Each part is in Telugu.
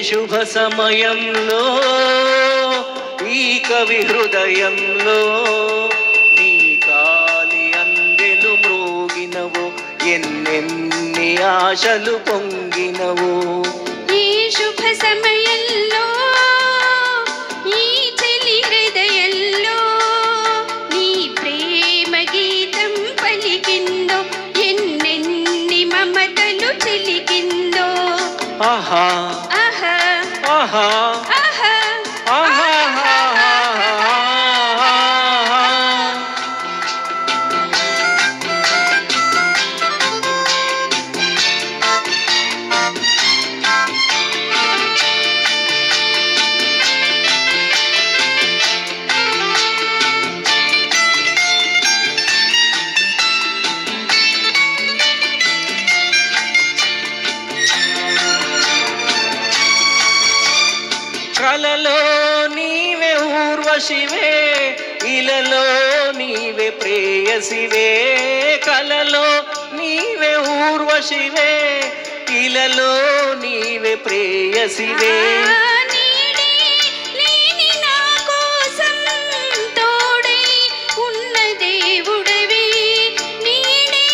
శుభ సమయంలో ఈ కవి హృదయంలో నీ కాలి అందెలు మ్రోగినవో ఎన్నెన్ని ఆశలు పొంగినవో ఈ శుభ సమయంలో ఈ చెలి హృదయంలో నీ ప్రేమ గీతం పలికిందో ఎన్నెన్ని మమతలు చిలికిందో ఆహా ఆహా ఆహా ఆహా ఆహా కలలో నీవే ఊర్వశివే ఇలలో నీవే ప్రేయసివే కలలో నీవే ఊర్వశివే ఇలలో నీవే ప్రేయసివే నీడే లేని నా కోసం తోడై ఉన్న దేవుడవి నీడే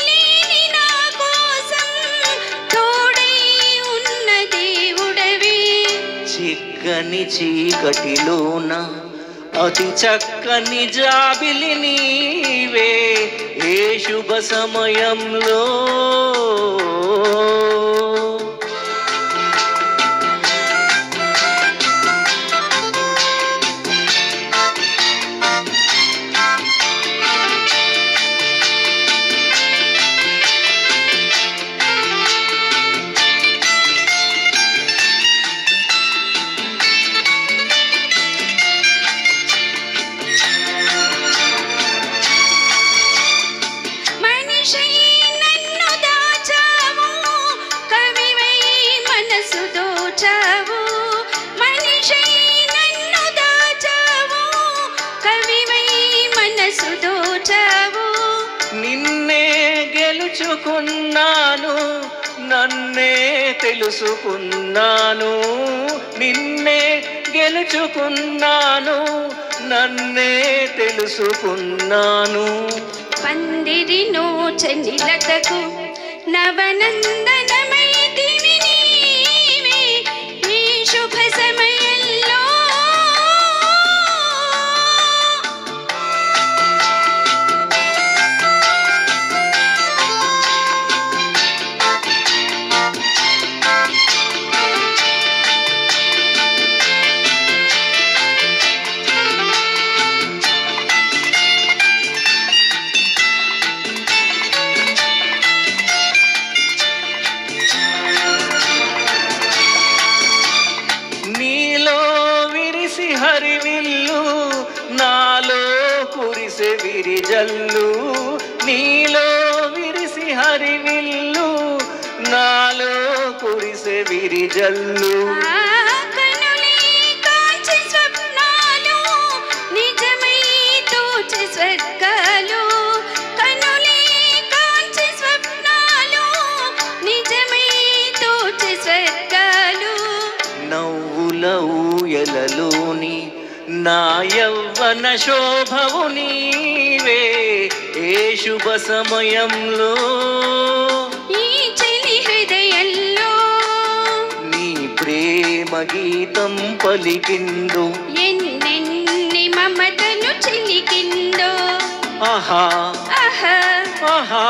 లేని నా కోసం తోడై ఉన్న దేవుడవి చిక్కని చీకటిలోన అతి చక్కని జాబిలి నీవే ఏ శుభ సమయంలో నిన్నే గెలుచుకున్నాను నన్నే తెలుసుకున్నాను నిన్నే గెలుచుకున్నాను నన్నే తెలుసుకున్నాను పందిరి నోచని లతకు నవనందనమైతివి నీవే ఈ శుభ సమయంలో హరివిల్లు నాలో కురిసె విరిజల్లు నీలో విరిసి హరివిల్లు నాలో కురిసె విరిజల్లు కనులే కాంచి స్వప్నాలు నిజమై తోచే స్వర్గాలు కనులే కాంచి స్వప్నాలు నిజమై తోచే స్వర్గాలు నవ్వుల ఊయలలోని నా యవ్వన శోభవు నీవే ఏ శుభ సమయంలో ఈ చెలి హృదయంలో నీ ప్రేమ గీతం పలికిందో ఎన్నెన్ని మమతలు చిలికిందో ఆహా ఆహా ఆహా